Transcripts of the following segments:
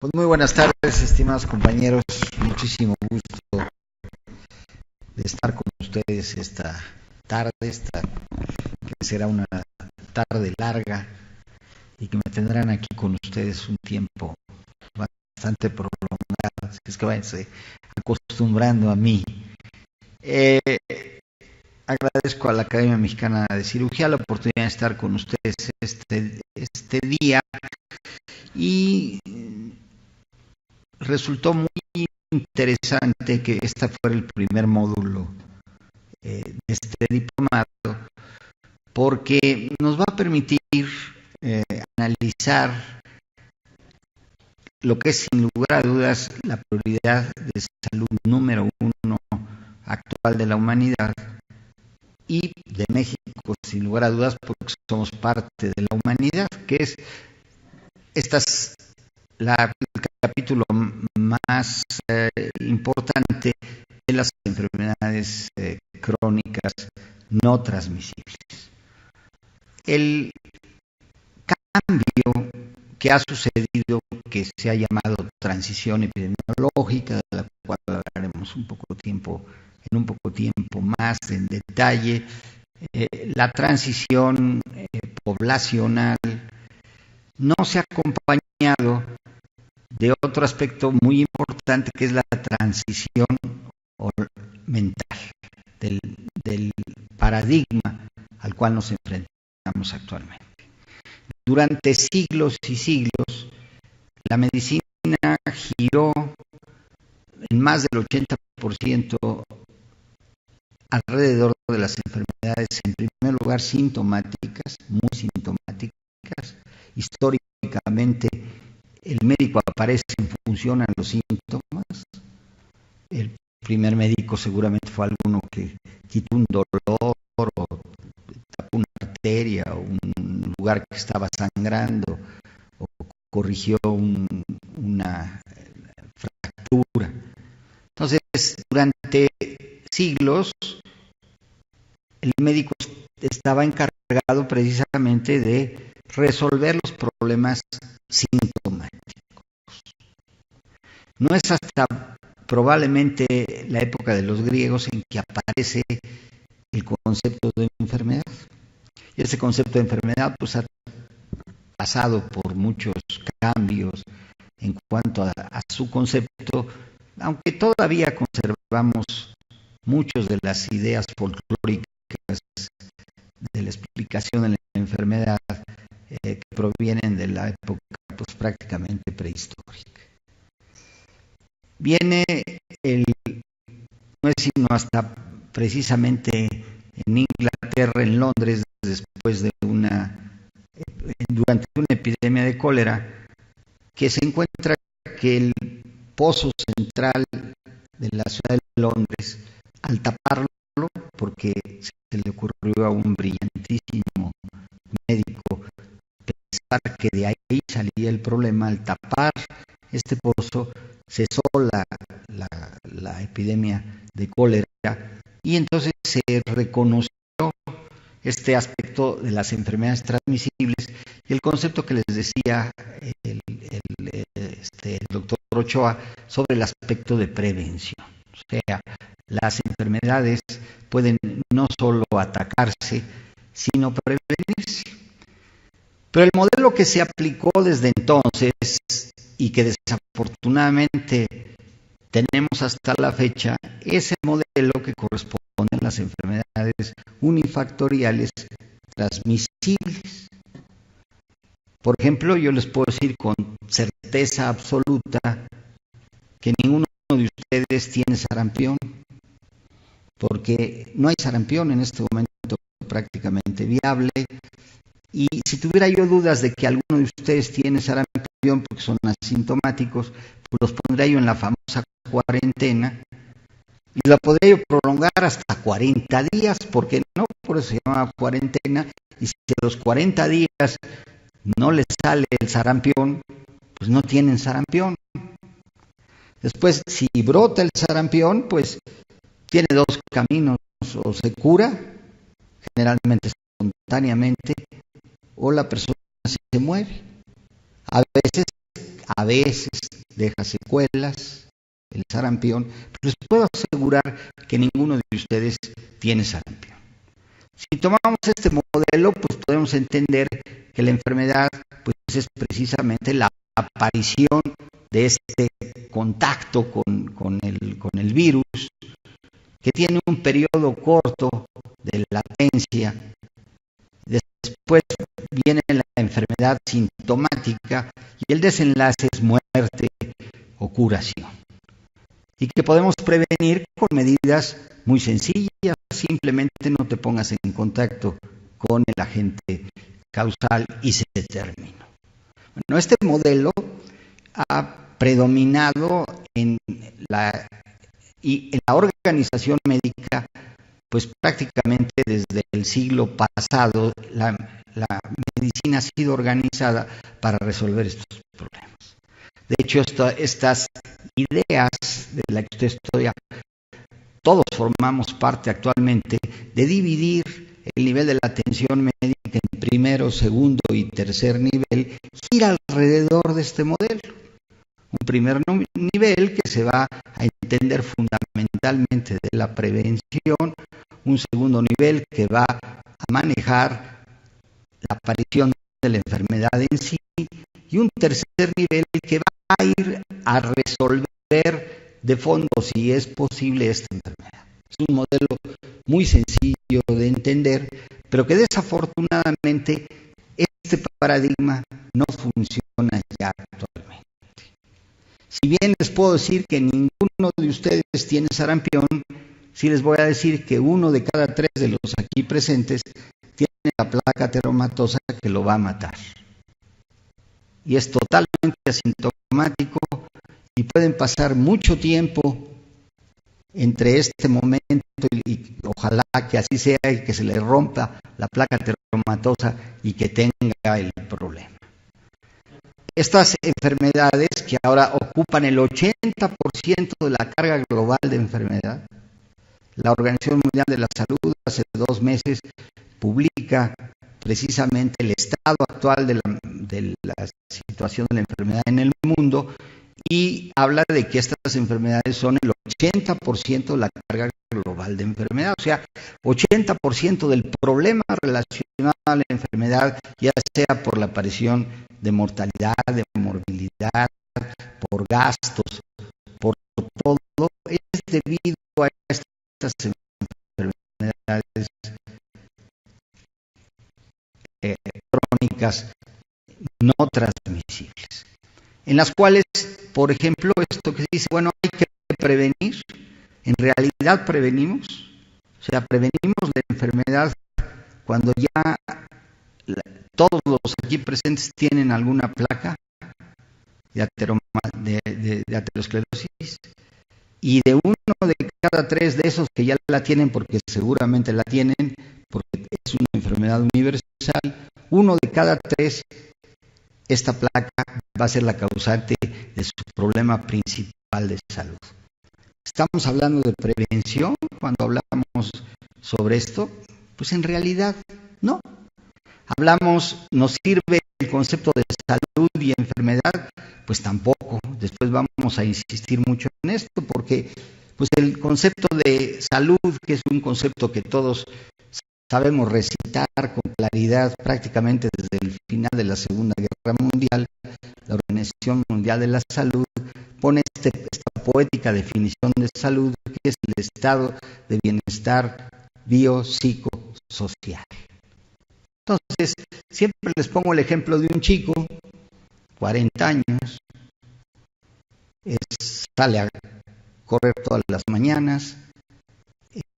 Pues muy buenas tardes, estimados compañeros. Muchísimo gusto de estar con ustedes esta tarde, que será una tarde larga y que me tendrán aquí con ustedes un tiempo bastante prolongado. Así es que váyanse acostumbrando a mí. Agradezco a la Academia Mexicana de Cirugía la oportunidad de estar con ustedes este día y resultó muy interesante que este fuera el primer módulo de este diplomado, porque nos va a permitir analizar lo que es sin lugar a dudas la prioridad de salud número uno actual de la humanidad y de México, sin lugar a dudas, porque somos parte de la humanidad, que es el capítulo más importante de las enfermedades crónicas no transmisibles. El cambio que ha sucedido, que se ha llamado transición epidemiológica, de la cual hablaremos en un poco tiempo más en detalle, la transición poblacional no se ha acompañado de otro aspecto muy importante, que es la transición mental del paradigma al cual nos enfrentamos actualmente. Durante siglos y siglos, la medicina giró en más del 80% alrededor de las enfermedades, en primer lugar sintomáticas, muy sintomáticas. Históricamente, el médico aparece en función a los síntomas. El primer médico seguramente fue alguno que quitó un dolor o tapó una arteria o un lugar que estaba sangrando o corrigió una fractura. Entonces, durante siglos, el médico estaba encargado precisamente de resolver los problemas sintomáticos. No es hasta probablemente la época de los griegos en que aparece el concepto de enfermedad. Y ese concepto de enfermedad pues ha pasado por muchos cambios en cuanto a su concepto, aunque todavía conservamos muchas de las ideas folclóricas de la explicación de la enfermedad que provienen de la época pues prácticamente prehistórica. No es sino hasta precisamente en Inglaterra, en Londres, durante una epidemia de cólera, que se encuentra que el pozo central de la ciudad de Londres, al taparlo, porque se le ocurrió a un brillantísimo médico pensar que de ahí salía el problema, al tapar este pozo cesó la epidemia de cólera y entonces se reconoció este aspecto de las enfermedades transmisibles y el concepto que les decía el doctor Ochoa sobre el aspecto de prevención. O sea, las enfermedades pueden no solo atacarse, sino prevenirse. Pero el modelo que se aplicó desde entonces y que desafortunadamente tenemos hasta la fecha es el modelo que corresponde a las enfermedades unifactoriales transmisibles. Por ejemplo, yo les puedo decir con certeza absoluta que ninguno de ustedes tiene sarampión, porque no hay sarampión en este momento prácticamente viable. Y si tuviera yo dudas de que alguno de ustedes tiene sarampión porque son asintomáticos, pues los pondría yo en la famosa cuarentena y la podría yo prolongar hasta 40 días, ¿por qué no? Por eso se llama cuarentena. Y si a los 40 días no les sale el sarampión, pues no tienen sarampión. Después, si brota el sarampión, pues tiene dos caminos: o se cura, generalmente espontáneamente, o la persona se muere. A veces deja secuelas, el sarampión, pero les puedo asegurar que ninguno de ustedes tiene sarampión. Si tomamos este modelo, pues podemos entender que la enfermedad pues, es precisamente la aparición de este contacto con el virus, que tiene un periodo corto de latencia. Después viene la enfermedad sintomática y el desenlace es muerte o curación. Y que podemos prevenir con medidas muy sencillas, simplemente no te pongas en contacto con el agente causal y se terminó. Bueno, este modelo ha predominado en la organización médica, pues prácticamente desde el siglo pasado la medicina ha sido organizada para resolver estos problemas. De hecho, estas ideas de la que usted estudia, todos formamos parte actualmente de dividir el nivel de la atención médica en primero, segundo y tercer nivel, gira alrededor de este modelo. Un primer nivel que se va a entender fundamentalmente de la prevención, un segundo nivel que va a manejar la aparición de la enfermedad en sí y un tercer nivel que va a ir a resolver de fondo, si es posible, esta enfermedad. Es un modelo muy sencillo de entender, pero que desafortunadamente este paradigma no funciona ya actualmente. Si bien les puedo decir que ninguno de ustedes tiene sarampión, sí les voy a decir que 1 de cada 3 de los aquí presentes tiene la placa teromatosa que lo va a matar. Y es totalmente asintomático y pueden pasar mucho tiempo entre este momento y ojalá que así sea y que se le rompa la placa teromatosa y que tenga el problema. Estas enfermedades que ahora ocupan el 80% de la carga global de enfermedad, la Organización Mundial de la Salud hace 2 meses publica precisamente el estado actual de la situación de la enfermedad en el mundo y habla de que estas enfermedades son el 80% de la carga global de enfermedad, o sea, 80% del problema relacionado a la enfermedad, ya sea por la aparición de mortalidad, de morbilidad, por gastos, por todo, es debido a estas enfermedades crónicas no transmisibles, en las cuales, por ejemplo, esto que se dice, bueno, hay que prevenir, en realidad prevenimos, o sea, prevenimos la enfermedad cuando ya todos los aquí presentes tienen alguna placa de aterosclerosis y de 1 de cada 3 de esos que ya la tienen, porque seguramente la tienen, porque es una enfermedad universal, 1 de cada 3, esta placa va a ser la causante de su problema principal de salud. ¿Estamos hablando de prevención cuando hablamos sobre esto? Pues en realidad no. ¿Nos sirve el concepto de salud y enfermedad? Pues tampoco. Después vamos a insistir mucho en esto porque pues el concepto de salud, que es un concepto que todos sabemos recitar con claridad prácticamente desde el final de la Segunda Guerra Mundial, la Organización Mundial de la Salud pone esta poética definición de salud, que es el estado de bienestar biopsicosocial. Entonces, siempre les pongo el ejemplo de un chico, 40 años, sale a correr todas las mañanas,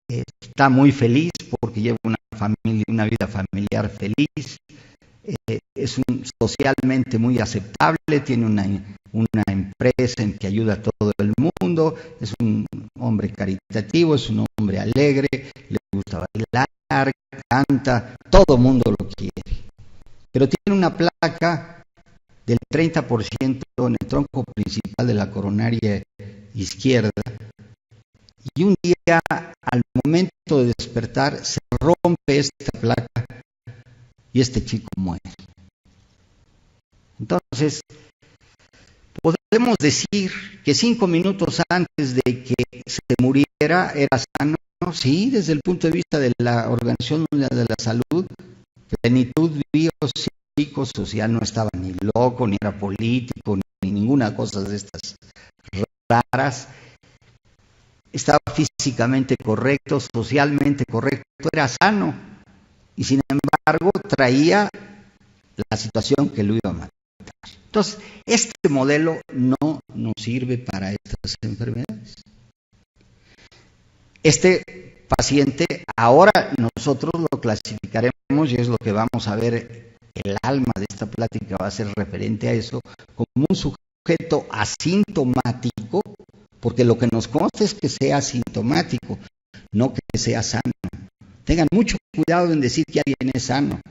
está muy feliz porque lleva una vida familiar feliz, es socialmente muy aceptable, tiene una empresa en que ayuda a todo el mundo, es un hombre caritativo, es un hombre alegre, le gusta bailar, canta, todo mundo lo quiere. Pero tiene una placa del 30% en el tronco principal de la coronaria izquierda y un día al momento de despertar se rompe esta placa y este chico muere. Entonces, Podemos decir que 5 minutos antes de que se muriera era sano, sí, desde el punto de vista de la Organización Mundial de la Salud. Plenitud biopsicosocial, no estaba ni loco, ni era político, ni ninguna cosa de estas raras. Estaba físicamente correcto, socialmente correcto, era sano. Y sin embargo traía la situación que lo iba a matar. Entonces, este modelo no nos sirve para estas enfermedades. Este paciente, ahora nosotros lo clasificaremos, y es lo que vamos a ver, el alma de esta plática va a ser referente a eso, como un sujeto asintomático, porque lo que nos consta es que sea asintomático, no que sea sano. Tengan mucho cuidado en decir que alguien es sano.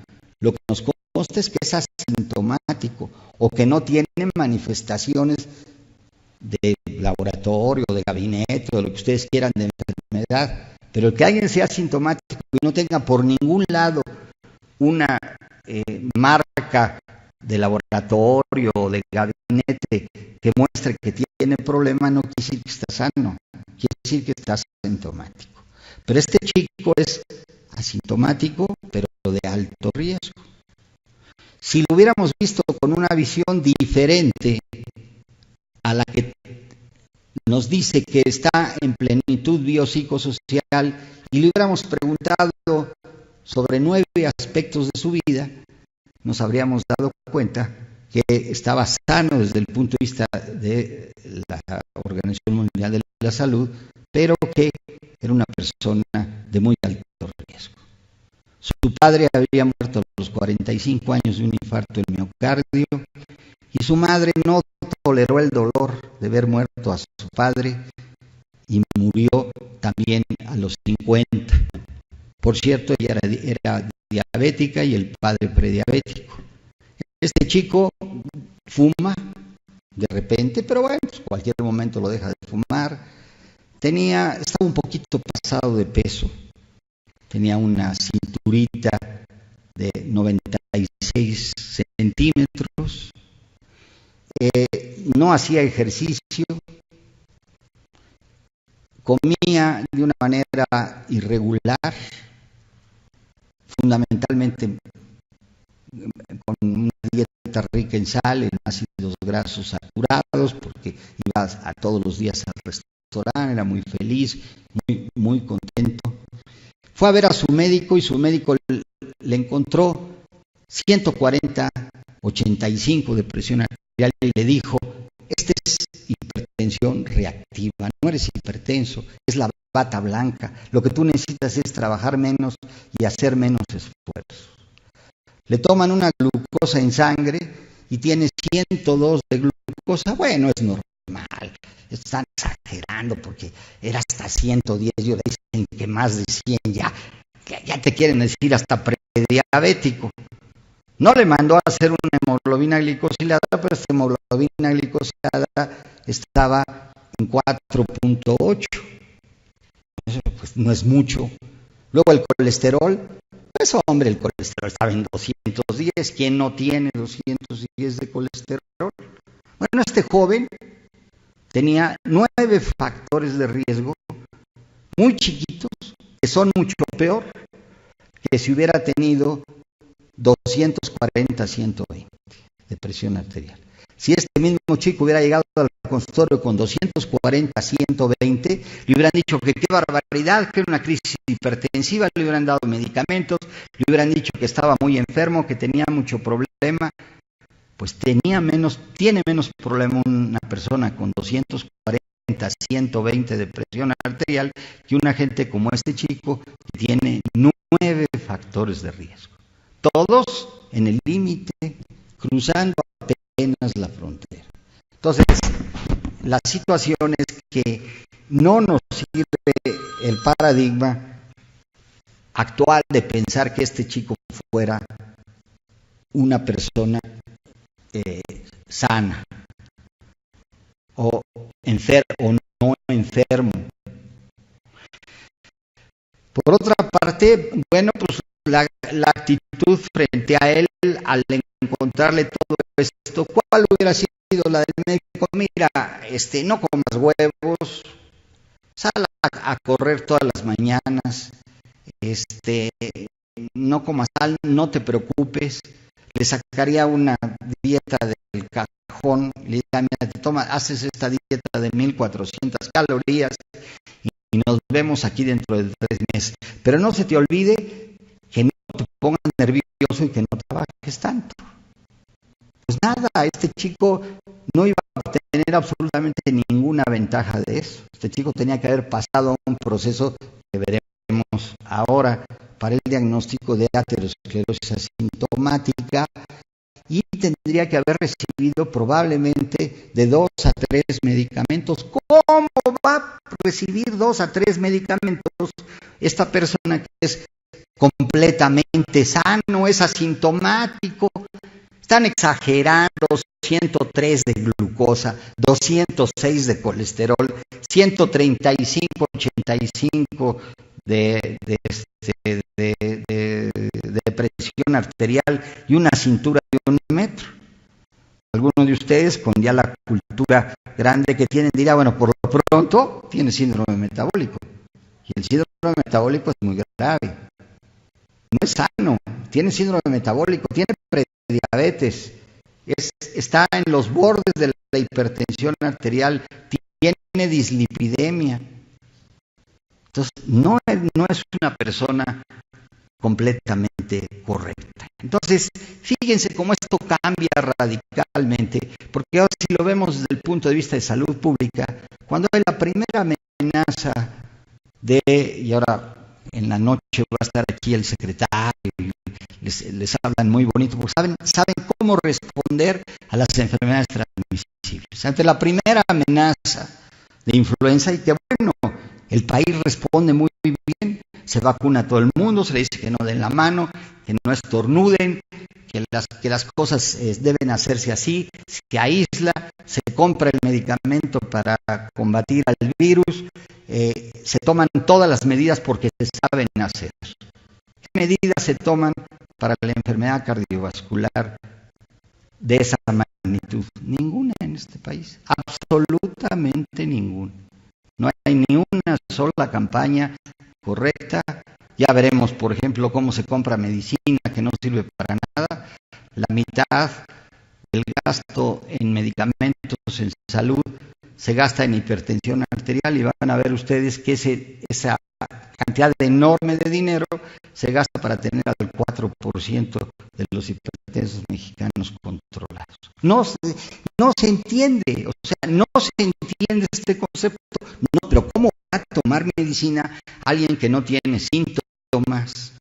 Lo que nos consta es que es asintomático o que no tiene manifestaciones de laboratorio, de gabinete, o de lo que ustedes quieran de enfermedad. Pero el que alguien sea asintomático y no tenga por ningún lado una marca de laboratorio o de gabinete que muestre que tiene problema, no quiere decir que está sano, quiere decir que está asintomático. Pero este chico es asintomático, pero de alto riesgo. Si lo hubiéramos visto con una visión diferente a la que nos dice que está en plenitud biopsicosocial y le hubiéramos preguntado sobre 9 aspectos de su vida, nos habríamos dado cuenta que estaba sano desde el punto de vista de la Organización Mundial de la Salud, pero que era una persona de muy alto riesgo. Su padre había muerto a los 45 años de un infarto del miocardio y su madre no toleró el dolor de ver muerto a su padre y murió también a los 50. Por cierto, ella era diabética y el padre prediabético. Este chico fuma de repente, pero bueno, pues cualquier momento lo deja de fumar. Estaba un poquito pasado de peso. Tenía una cinturita de 96 centímetros. No hacía ejercicio. Comía de una manera irregular, fundamentalmente con una dieta rica en sal, en ácidos grasos saturados, porque iba a todos los días al restaurante, era muy feliz, muy contento. Fue a ver a su médico y su médico le encontró 140/85 de presión arterial y le dijo: este es hipertensión reactiva, no eres hipertenso, es la bata blanca, lo que tú necesitas es trabajar menos y hacer menos esfuerzos. Le toman una glucosa en sangre y tiene 102 de glucosa. Bueno, es normal, están exagerando porque era hasta 110, yo le dicen que más de 100 ya te quieren decir hasta prediabético. No le mandó a hacer una hemoglobina glicosilada, pero esta hemoglobina glicosilada estaba en 4.8. Eso pues no es mucho. Luego el colesterol, pues hombre, el colesterol estaba en 210. ¿Quién no tiene 210 de colesterol? Bueno, este joven tenía 9 factores de riesgo muy chiquitos, que son mucho peor que si hubiera tenido 240/120 de presión arterial. Si este mismo chico hubiera llegado al consultorio con 240/120, le hubieran dicho que qué barbaridad, que era una crisis hipertensiva, le hubieran dado medicamentos, le hubieran dicho que estaba muy enfermo, que tenía mucho problema. Pues tiene menos problema una persona con 240/120 de presión arterial que una gente como este chico que tiene 9 factores de riesgo. Todos en el límite, cruzando apenas la frontera. Entonces, la situación es que no nos sirve el paradigma actual de pensar que este chico fuera una persona sana o no enfermo. Por otra parte, bueno, pues la actitud frente a él al encontrarle todo esto, ¿cuál hubiera sido la del médico? Mira, no comas huevos, sal a correr todas las mañanas, no comas sal, no te preocupes, le sacaría una dieta del cajón, le diría, mira, haces esta dieta de 1400 calorías y nos vemos aquí dentro de 3 meses. Pero no se te olvide que no te pongas nervioso y que no trabajes tanto. Pues nada, este chico no iba a tener absolutamente ninguna ventaja de eso. Este chico tenía que haber pasado un proceso que veremos ahora para el diagnóstico de aterosclerosis asintomática y tendría que haber recibido probablemente de 2 a 3 medicamentos. ¿Cómo va a recibir 2 a 3 medicamentos esta persona que es completamente sano, es asintomático? Están exagerando. 103 de glucosa, 206 de colesterol, 135, 85 de presión arterial y una cintura de 1 metro. Algunos de ustedes, con ya la cultura grande que tienen, dirá, bueno, por lo pronto tiene síndrome metabólico. Y el síndrome metabólico es muy grave. No es sano, tiene síndrome metabólico, tiene prediabetes, está en los bordes de la hipertensión arterial, tiene dislipidemia. Entonces, no es una persona completamente correcta. Entonces, fíjense cómo esto cambia radicalmente, porque ahora si lo vemos desde el punto de vista de salud pública, cuando hay la primera amenaza y ahora en la noche va a estar aquí el secretario y les hablan muy bonito, porque saben cómo responder a las enfermedades transmisibles. Ante la primera amenaza de influenza, y que bueno, el país responde muy bien, se vacuna a todo el mundo, se le dice que no den la mano, que no estornuden, que las cosas deben hacerse así, se aísla, se compra el medicamento para combatir al virus, se toman todas las medidas porque se saben hacer. ¿Qué medidas se toman para la enfermedad cardiovascular de esa magnitud? Ninguna en este país, absolutamente ninguna. No hay ni una sola campaña correcta. Ya veremos, por ejemplo, cómo se compra medicina que no sirve para nada. La mitad del gasto en medicamentos en salud se gasta en hipertensión arterial, y van a ver ustedes que esa cantidad enorme de dinero se gasta para tener al 4% de los hipertensos mexicanos controlados. No se entiende, o sea, no se entiende este concepto. No, pero ¿cómo va a tomar medicina alguien que no tiene síntomas?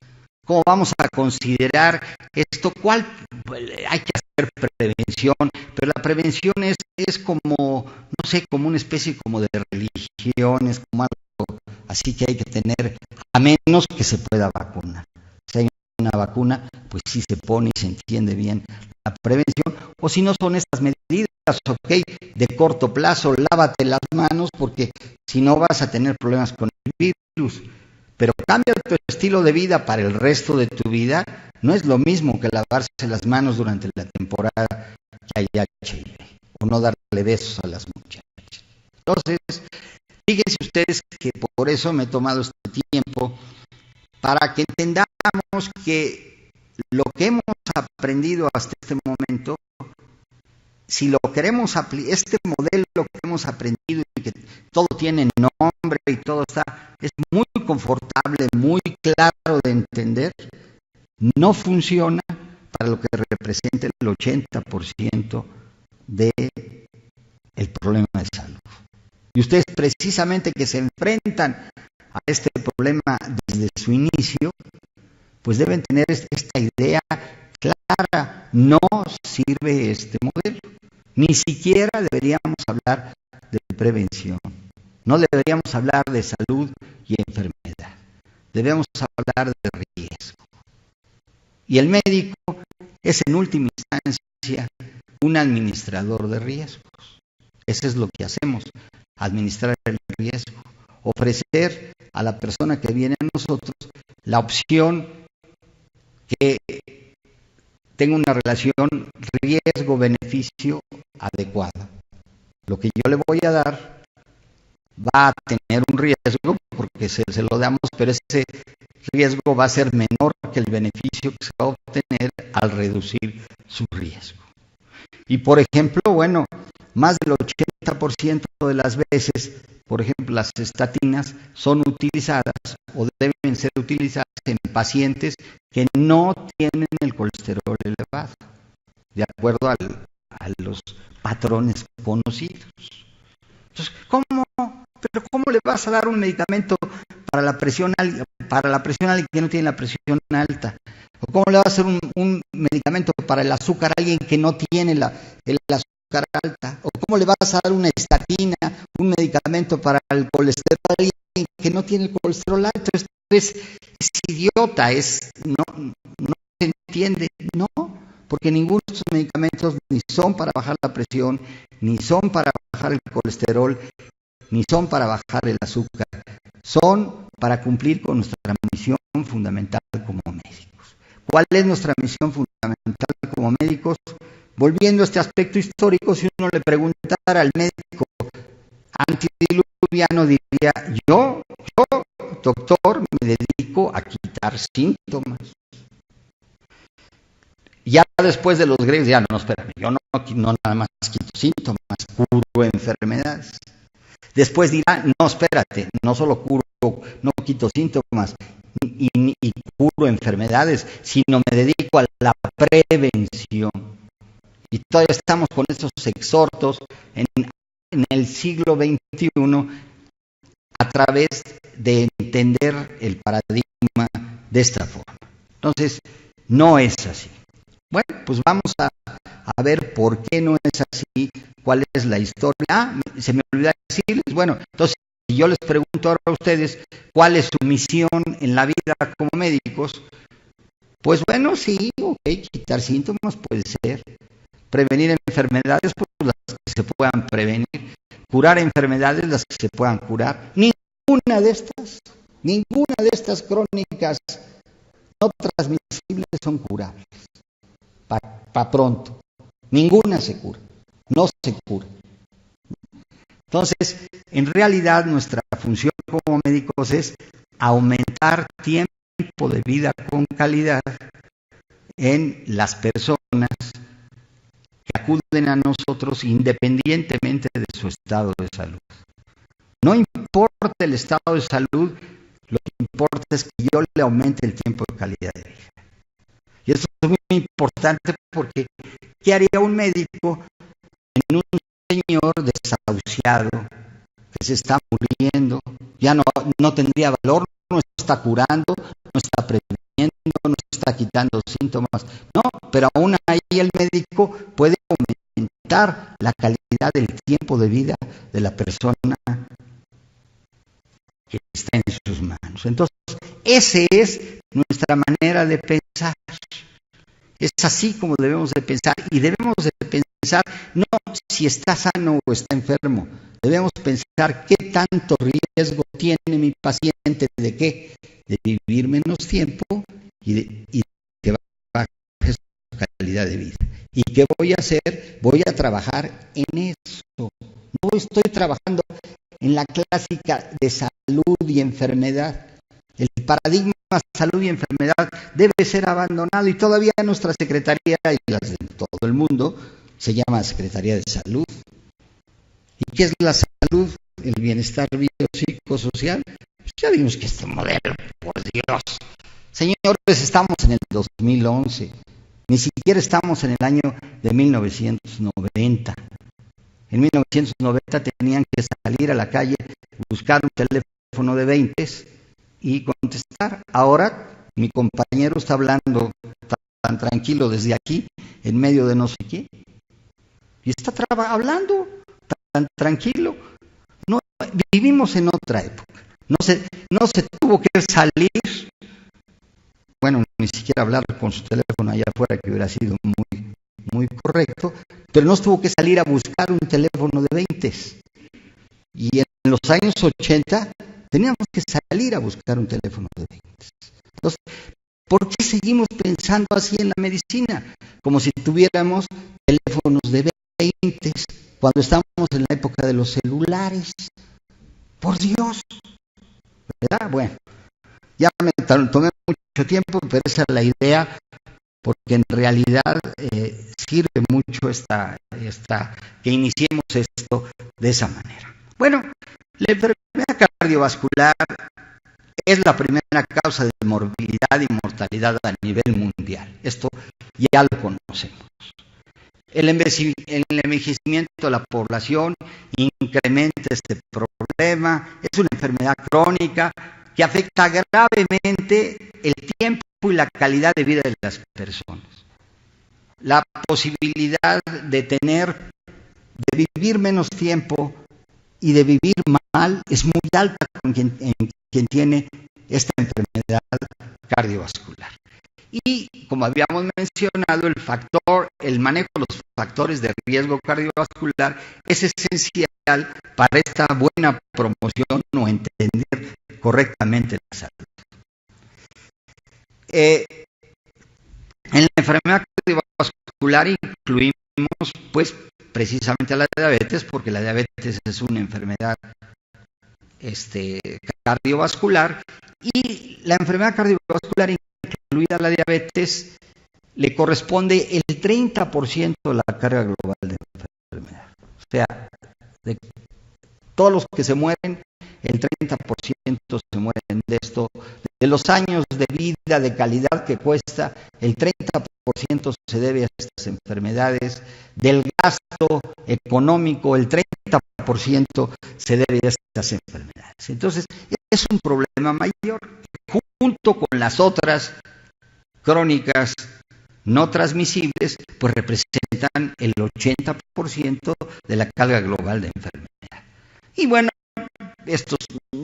¿Cómo vamos a considerar esto? ¿Cuál? Hay que hacer prevención, pero la prevención es como, no sé, como una especie como de religión, es como algo así que hay que tener, a menos que se pueda vacunar. Si hay una vacuna, pues sí se pone y se entiende bien la prevención, o si no son estas medidas, ok, de corto plazo, lávate las manos, porque si no vas a tener problemas con el virus. Pero cambia tu estilo de vida para el resto de tu vida. No es lo mismo que lavarse las manos durante la temporada que hay HIV, o no darle besos a las muchachas. Entonces, fíjense ustedes que por eso me he tomado este tiempo, para que entendamos que lo que hemos aprendido hasta este momento, si lo queremos aplicar, este modelo que hemos aprendido y que todo tiene nombre y todo es muy confortable, muy claro de entender, no funciona para lo que representa el 80% del problema de salud. Y ustedes precisamente que se enfrentan a este problema desde su inicio, pues deben tener esta idea clara: no sirve este modelo. Ni siquiera deberíamos hablar de prevención, no deberíamos hablar de salud y enfermedad, debemos hablar de riesgo. Y el médico es en última instancia un administrador de riesgos. Eso es lo que hacemos, administrar el riesgo, ofrecer a la persona que viene a nosotros la opción que tenga una relación riesgo-beneficio adecuada. Lo que yo le voy a dar va a tener un riesgo porque se lo damos, pero ese riesgo va a ser menor que el beneficio que se va a obtener al reducir su riesgo. Y por ejemplo, bueno, más del 80% de las veces, por ejemplo, las estatinas son utilizadas o deben ser utilizadas en pacientes que no tienen el colesterol elevado, de acuerdo a los patrones conocidos. Entonces, ¿cómo le vas a dar un medicamento para la presión alta que no tiene la presión alta? ¿O cómo le vas a hacer un medicamento para el azúcar a alguien que no tiene el azúcar alta? ¿O cómo le vas a dar una estatina, un medicamento para el colesterol a alguien que no tiene el colesterol alto? Esto es idiota, no se entiende, no, porque ninguno de estos medicamentos ni son para bajar la presión, ni son para bajar el colesterol, ni son para bajar el azúcar, son para cumplir con nuestra misión fundamental como médicos. ¿Cuál es nuestra misión fundamental como médicos? Volviendo a este aspecto histórico, si uno le preguntara al médico antediluviano, diría, yo, doctor, me dedico a quitar síntomas. Ya después de los griegos, ya no, espérame, yo no nada más quito síntomas, curo enfermedades. Después dirá, no, espérate, no solo no quito síntomas y curo enfermedades, sino me dedico a la prevención. Y todavía estamos con estos exhortos en el siglo XXI a través de entender el paradigma de esta forma. Entonces, no es así. Bueno, pues vamos a ver por qué no es así, cuál es la historia. Se me olvidó decirles, bueno, entonces si yo les pregunto ahora a ustedes cuál es su misión en la vida como médicos, pues bueno, sí, ok, quitar síntomas puede ser, prevenir enfermedades, pues las que se puedan prevenir, curar enfermedades, las que se puedan curar. Ninguna de estas crónicas no transmisibles son curables. Para pronto. Ninguna se cura. No se cura. Entonces, en realidad nuestra función como médicos es aumentar tiempo de vida con calidad en las personas que acuden a nosotros independientemente de su estado de salud. No importa el estado de salud, lo que importa es que yo le aumente el tiempo de calidad de vida. Y eso es muy importante porque ¿qué haría un médico en un señor desahuciado que se está muriendo? Ya no tendría valor, no está curando, no está previniendo, no está quitando síntomas. No, pero aún ahí el médico puede aumentar la calidad del tiempo de vida de la persona que está en sus manos. Entonces, esa es nuestra manera de pensar. Es así como debemos de pensar, y debemos de pensar no si está sano o está enfermo, debemos pensar qué tanto riesgo tiene mi paciente de qué, de vivir menos tiempo y de que baje su calidad de vida. ¿Y qué voy a hacer? Voy a trabajar en eso. No estoy trabajando en la clásica de salud y enfermedad. El paradigma salud y enfermedad debe ser abandonado y todavía nuestra Secretaría y las de todo el mundo se llama Secretaría de Salud. ¿Y qué es la salud? El bienestar biopsicosocial. Pues ya vimos que este modelo, por Dios. Señores, estamos en el 2011. Ni siquiera estamos en el año de 1990. En 1990 tenían que salir a la calle, buscar un teléfono de 20 y contestar. Ahora mi compañero está hablando tan tranquilo desde aquí, en medio de no sé qué, y está hablando tan tranquilo. No, vivimos en otra época. No se tuvo que salir, bueno, ni siquiera hablar con su teléfono allá afuera, que hubiera sido muy, muy correcto, pero no se tuvo que salir a buscar un teléfono de 20. Y en los años 80 teníamos que salir a buscar un teléfono de 20. Entonces, ¿Por qué seguimos pensando así en la medicina? Como si tuviéramos teléfonos de 20 cuando estamos en la época de los celulares. Por Dios, ¿verdad? Bueno, ya me tomé mucho tiempo, pero esa es la idea, porque en realidad sirve mucho que iniciemos esto de esa manera. Bueno, la enfermedad cardiovascular es la primera causa de morbilidad y mortalidad a nivel mundial. Esto ya lo conocemos. El envejecimiento de la población incrementa este problema. Es una enfermedad crónica que afecta gravemente el tiempo y la calidad de vida de las personas. La posibilidad de vivir menos tiempo y de vivir mal es muy alta en quien tiene esta enfermedad cardiovascular. Y como habíamos mencionado, el manejo de los factores de riesgo cardiovascular es esencial para esta buena promoción o entender correctamente la salud. En la enfermedad cardiovascular incluimos pues precisamente la diabetes, porque la diabetes es una enfermedad cardiovascular, y la enfermedad cardiovascular incluida la diabetes le corresponde el 30% de la carga global de la enfermedad. O sea, de todos los que se mueren, el 30% se mueren de esto. De los años de vida, de calidad que cuesta, el 30% se debe a estas enfermedades. Del gasto económico, el 30% se debe a estas enfermedades. Entonces, es un problema mayor, junto con las otras crónicas no transmisibles, pues representan el 80% de la carga global de enfermedad. Y bueno, estos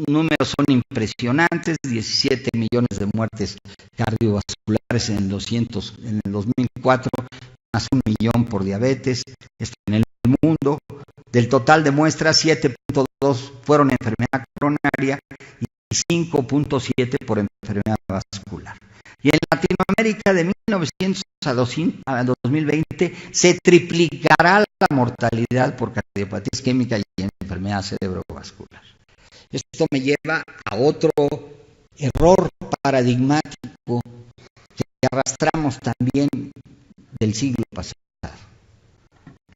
números son impresionantes: 17 millones de muertes cardiovasculares en el 2004, más 1 millón por diabetes en el mundo. Del total de muestras, 7.2 fueron enfermedad coronaria y 5.7 por enfermedad vascular. Y en Latinoamérica, de 1900 a 2020, se triplicará la mortalidad por cardiopatía isquémica y enfermedad cerebrovascular. Esto me lleva a otro error paradigmático que arrastramos también del siglo pasado.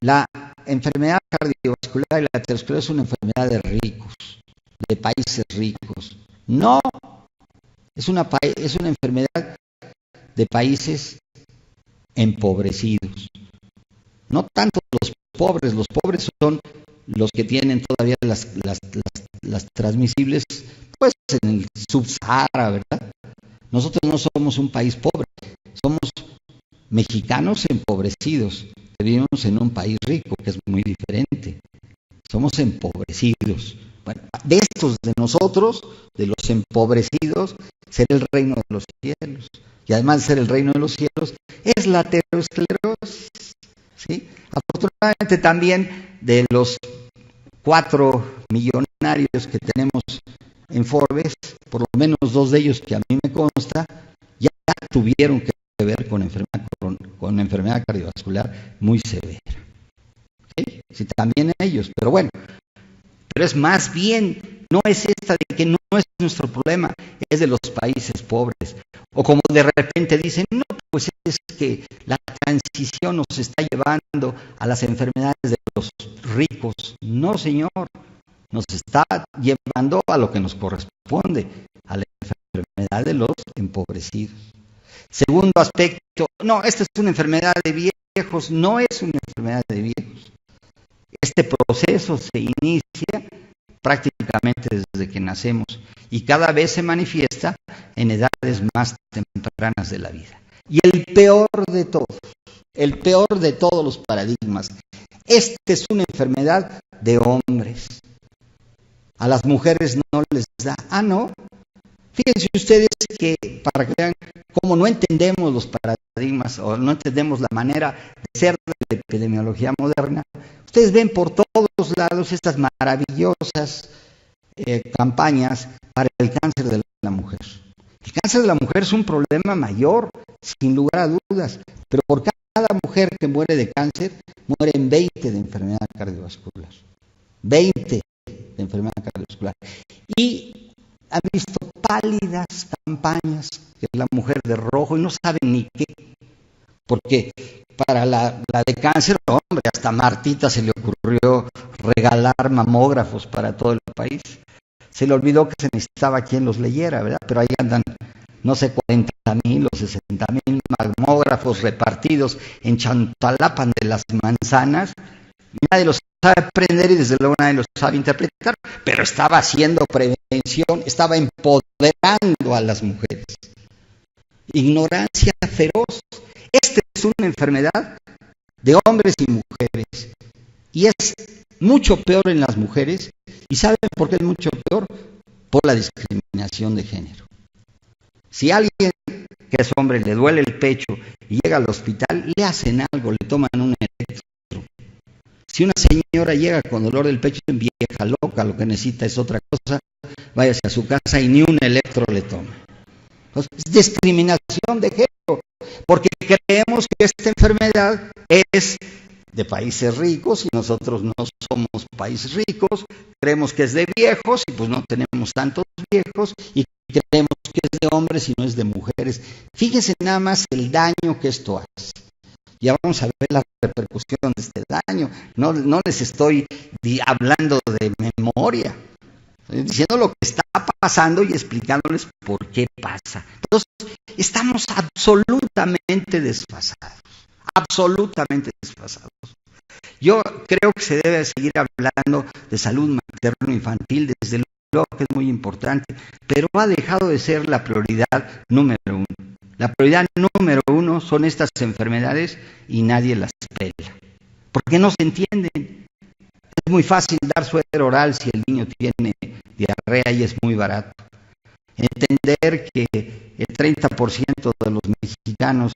La enfermedad cardiovascular y la aterosclerosis es una enfermedad de ricos, de países ricos. No, es una enfermedad de países empobrecidos. No tanto los pobres son los que tienen todavía las transmisibles, pues en el subsahara, ¿verdad? Nosotros no somos un país pobre, somos mexicanos empobrecidos, que vivimos en un país rico, que es muy diferente. Somos empobrecidos. Bueno, de nosotros, de los empobrecidos, será el reino de los cielos. Y además de ser el reino de los cielos, es la aterosclerosis, ¿sí? Afortunadamente también, de los 4 millonarios que tenemos en Forbes, por lo menos 2 de ellos, que a mí me consta, ya tuvieron que ver con enfermedad cardiovascular muy severa. ¿Sí? Sí, también ellos, pero bueno. Pero es más bien, no es esta de que no es nuestro problema, es de los países pobres. O como de repente dicen, no, pues es que la transición nos está llevando a las enfermedades de los ricos. No, señor, nos está llevando a lo que nos corresponde, a la enfermedad de los empobrecidos. Segundo aspecto, no, esta es una enfermedad de viejos, no es una enfermedad de viejos. Este proceso se inicia prácticamente desde que nacemos y cada vez se manifiesta en edades más tempranas de la vida. Y el peor de todos los paradigmas, esta es una enfermedad de hombres. A las mujeres no les da. No. Fíjense ustedes que, para que vean cómo no entendemos los paradigmas o no entendemos la manera de ser de la epidemiología moderna, ustedes ven por todos lados estas maravillosas campañas para el cáncer de la mujer. El cáncer de la mujer es un problema mayor, sin lugar a dudas, pero por cada mujer que muere de cáncer, mueren 20 de enfermedad cardiovascular. 20 de enfermedad cardiovascular. Y han visto pálidas campañas que es la mujer de rojo y no saben ni qué. Porque para la de cáncer, hombre, hasta a Martita se le ocurrió regalar mamógrafos para todo el país. Se le olvidó que se necesitaba quien los leyera, ¿verdad? Pero ahí andan, no sé, 40,000 o 60,000 mamógrafos repartidos en Chantalapan de las Manzanas. Y nadie los sabe aprender y desde luego nadie los sabe interpretar, pero estaba haciendo prevención, estaba empoderando a las mujeres. Ignorancia feroz. Esta es una enfermedad de hombres y mujeres y es mucho peor en las mujeres. ¿Y saben por qué es mucho peor? Por la discriminación de género. Si a alguien que es hombre le duele el pecho y llega al hospital, le hacen algo, le toman un electro. Si una señora llega con dolor del pecho, es vieja loca, lo que necesita es otra cosa, váyase a su casa y ni un electro le toma. Entonces, es discriminación de género, porque creemos que esta enfermedad es de países ricos y nosotros no somos países ricos, creemos que es de viejos y pues no tenemos tantos viejos y creemos que es de hombres y no es de mujeres. Fíjense nada más el daño que esto hace. Ya vamos a ver la repercusión de este daño. No les estoy hablando de memoria. Estoy diciendo lo que está pasando y explicándoles por qué pasa. Entonces, estamos absolutamente desfasados. Absolutamente desfasados. Yo creo que se debe seguir hablando de salud materno-infantil, desde luego que es muy importante, pero ha dejado de ser la prioridad número uno. La prioridad número uno son estas enfermedades y nadie las pela, porque no se entienden. Es muy fácil dar suero oral si el niño tiene diarrea y es muy barato. Entender que el 30% de los mexicanos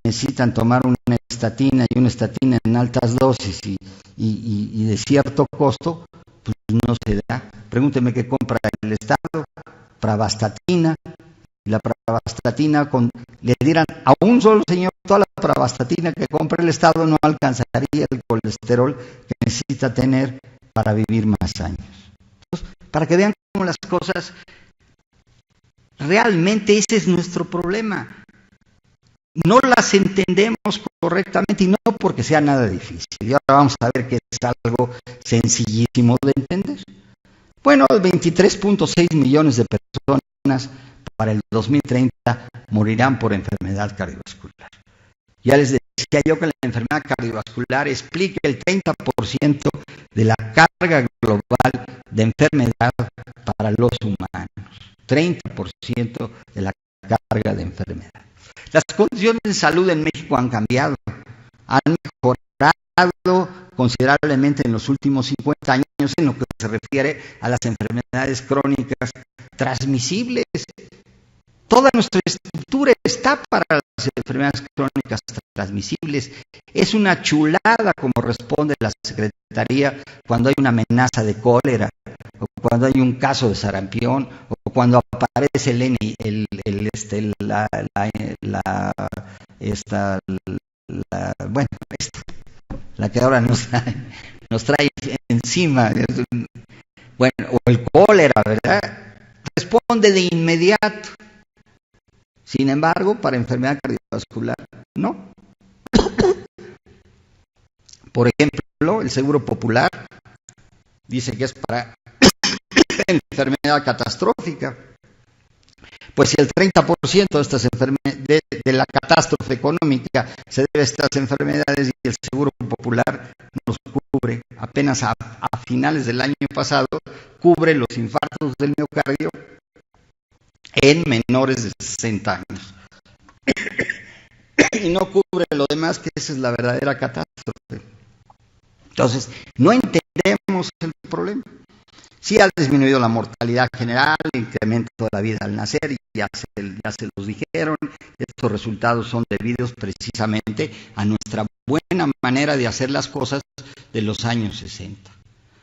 necesitan tomar una estatina y una estatina en altas dosis y de cierto costo, pues no se da. Pregúnteme qué compra el Estado, pravastatina. La pravastatina, le dieran a un solo señor toda la pravastatina que compra el Estado, no alcanzaría el colesterol que necesita tener para vivir más años. Entonces, para que vean cómo las cosas, realmente ese es nuestro problema. No las entendemos correctamente y no porque sea nada difícil. Y ahora vamos a ver que es algo sencillísimo de entender. Bueno, 23.6 millones de personas para el 2030 morirán por enfermedad cardiovascular. Ya les decía yo que la enfermedad cardiovascular explica el 30% de la carga global de enfermedad para los humanos. 30% de la carga de enfermedad. Las condiciones de salud en México han cambiado, han mejorado considerablemente en los últimos 50 años en lo que se refiere a las enfermedades crónicas transmisibles. Toda nuestra estructura está para las enfermedades crónicas transmisibles. Es una chulada como responde la Secretaría cuando hay una amenaza de cólera, o cuando hay un caso de sarampión, o cuando aparece la que ahora nos trae encima. Bueno, o el cólera, ¿verdad? Responde de inmediato. Sin embargo, para enfermedad cardiovascular, no. Por ejemplo, el Seguro Popular dice que es para enfermedad catastrófica. Pues si el 30% de estas de la catástrofe económica se debe a estas enfermedades y el Seguro Popular no los cubre, apenas a finales del año pasado cubre los infartos del miocardio en menores de 60 años. Y no cubre lo demás, que esa es la verdadera catástrofe. Entonces, no entendemos el problema. Sí ha disminuido la mortalidad general, el incremento de la vida al nacer, y ya se los dijeron. Estos resultados son debidos precisamente a nuestra buena manera de hacer las cosas de los años 60.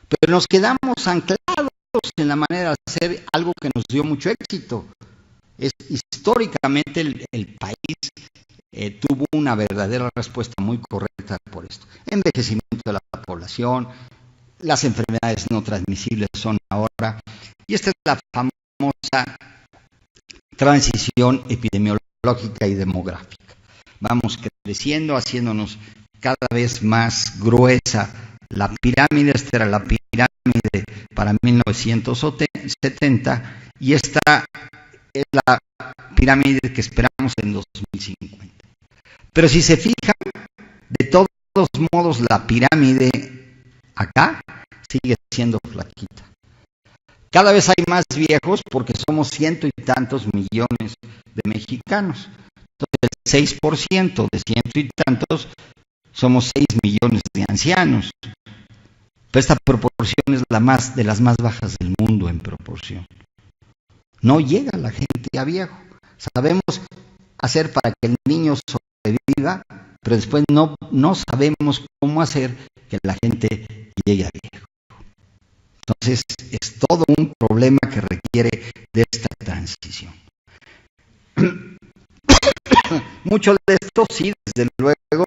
Pero nos quedamos anclados en la manera de hacer algo que nos dio mucho éxito. Históricamente el país tuvo una verdadera respuesta muy correcta por esto. Envejecimiento de la población, las enfermedades no transmisibles son ahora, y esta es la famosa transición epidemiológica y demográfica. Vamos creciendo, haciéndonos cada vez más gruesa la pirámide. Esta era la pirámide para 1970 y esta es la pirámide que esperamos en 2050. Pero si se fijan, de todos modos la pirámide acá sigue siendo flaquita. Cada vez hay más viejos porque somos ciento y tantos millones de mexicanos. Entonces el 6% de ciento y tantos somos 6 millones de ancianos. Pero esta proporción es de las más bajas del mundo en proporción. No llega la gente a viejo. Sabemos hacer para que el niño sobreviva, pero después no sabemos cómo hacer que la gente llegue a viejo. Entonces es todo un problema que requiere de esta transición. Mucho de esto, sí, desde luego,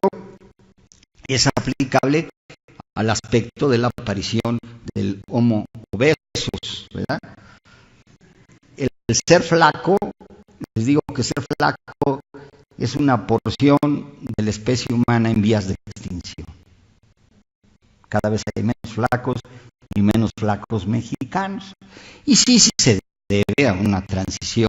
es aplicable al aspecto de la aparición del Homo obesus, ¿verdad? El ser flaco, les digo que ser flaco es una porción de la especie humana en vías de extinción. Cada vez hay menos flacos y menos flacos mexicanos. Y sí se debe a una transición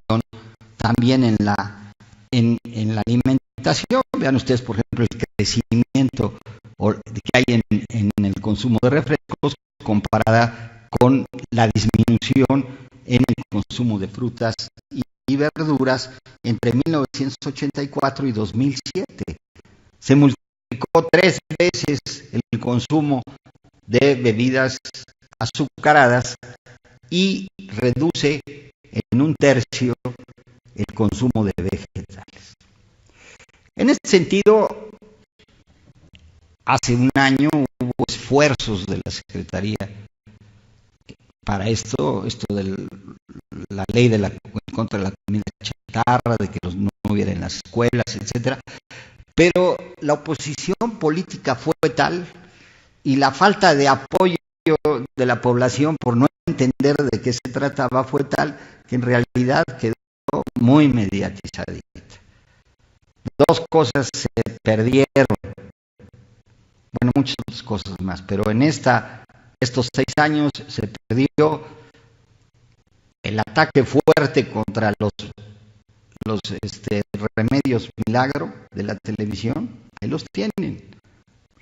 también en la alimentación. Vean ustedes, por ejemplo, el crecimiento que hay en el consumo de refrescos comparada con la disminución en el consumo de frutas y verduras entre 1984 y 2007. Se multiplicó 3 veces el consumo de bebidas azucaradas y reduce en 1/3 el consumo de vegetales. En este sentido, hace un año hubo esfuerzos de la Secretaría para esto de la ley contra la comida chatarra, de que no hubiera en las escuelas, etcétera. Pero la oposición política fue tal y la falta de apoyo de la población por no entender de qué se trataba fue tal que en realidad quedó muy mediatizadita. 2 cosas se perdieron, bueno, muchas otras cosas más, pero en estos 6 años se perdió el ataque fuerte contra los remedios milagro de la televisión. Ahí los tienen,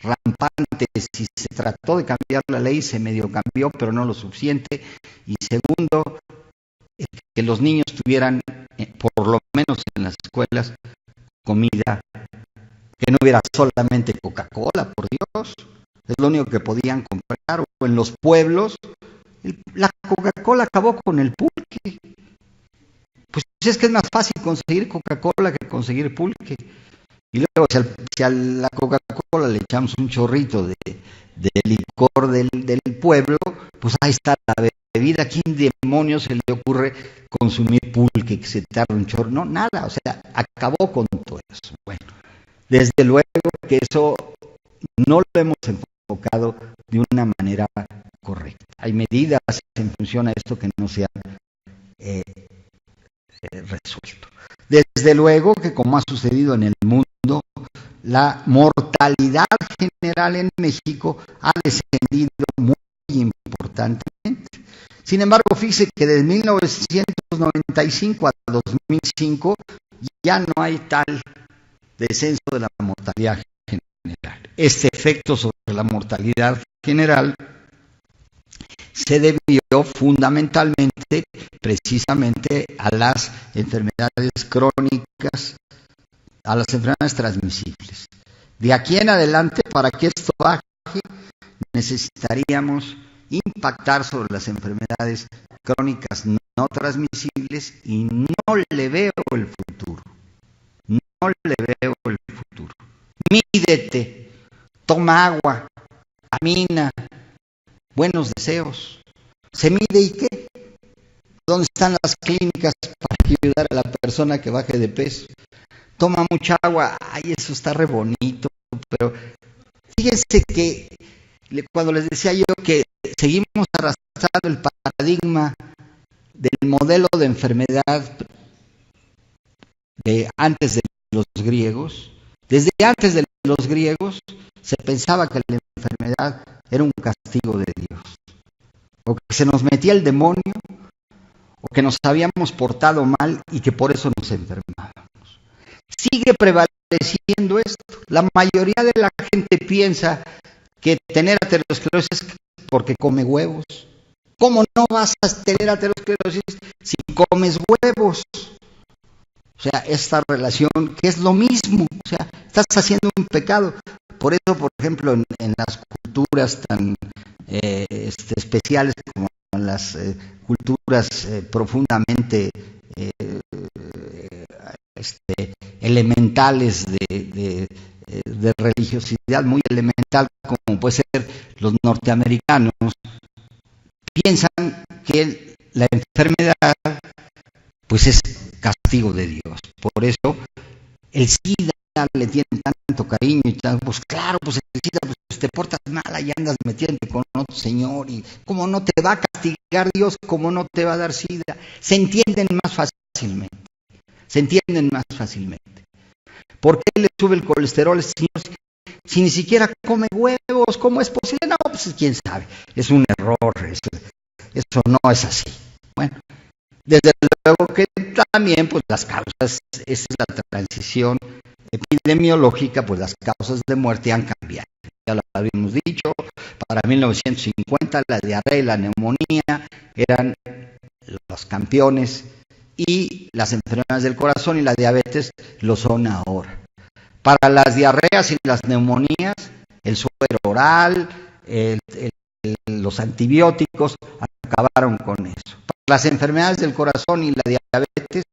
rampantes. Si se trató de cambiar la ley, se medio cambió, pero no lo suficiente. Y segundo, que los niños tuvieran, por lo menos en las escuelas, comida, que no hubiera solamente Coca-Cola, por Dios. Es lo único que podían comprar. O en los pueblos, la Coca-Cola acabó con el pulque. Pues es que es más fácil conseguir Coca-Cola que conseguir pulque. Y luego si a la Coca-Cola le echamos un chorrito de licor del pueblo, pues ahí está la bebida. ¿A quién demonios se le ocurre consumir pulque que se tarda un chorro? No, nada, o sea, acabó con todo eso. Bueno, desde luego que eso no lo hemos enfocado de una manera correcta. Hay medidas en función a esto que no se han resuelto. Desde luego que, como ha sucedido en el mundo, la mortalidad general en México ha descendido muy importantemente. Sin embargo, fíjese que desde 1995 a 2005 ya no hay tal descenso de la mortalidad general. Este efecto sobre la mortalidad general se debió fundamentalmente precisamente a las enfermedades crónicas, a las enfermedades transmisibles. De aquí en adelante, para que esto baje, necesitaríamos impactar sobre las enfermedades crónicas no transmisibles y no le veo el futuro. No le veo el futuro. Mídete, toma agua, camina, buenos deseos. ¿Se mide y qué? ¿Dónde están las clínicas para ayudar a la persona que baje de peso? Toma mucha agua, ay, eso está re bonito, pero fíjense que cuando les decía yo que seguimos arrastrando el paradigma del modelo de enfermedad de antes de los griegos, desde antes de los griegos se pensaba que la enfermedad era un castigo de Dios, o que se nos metía el demonio, o que nos habíamos portado mal y que por eso nos enfermábamos. Sigue prevaleciendo esto. La mayoría de la gente piensa que tener aterosclerosis es porque come huevos. ¿Cómo no vas a tener aterosclerosis si comes huevos? O sea, esta relación que es lo mismo, o sea, estás haciendo un pecado. Por eso, por ejemplo, en las culturas tan especiales como en las culturas profundamente elementales de religiosidad muy elemental, como puede ser los norteamericanos, piensan que la enfermedad pues es castigo de Dios. Por eso el SIDA le tienen tanto cariño y tanto, pues claro, pues el SIDA, pues te portas mal y andas metiéndote con otro señor, y cómo no te va a castigar Dios, cómo no te va a dar SIDA. Se entienden más fácilmente. ¿Por qué le sube el colesterol a este señor si ni siquiera come huevos? ¿Cómo es posible? No, pues quién sabe, es un error, eso no es así. Bueno, desde luego que también pues las causas, esa es la transición epidemiológica, pues las causas de muerte han cambiado. Ya lo habíamos dicho, para 1950 la diarrea y la neumonía eran los campeones, y las enfermedades del corazón y la diabetes lo son ahora. Para las diarreas y las neumonías, el suero oral, los antibióticos acabaron con eso. Para las enfermedades del corazón y la diabetes,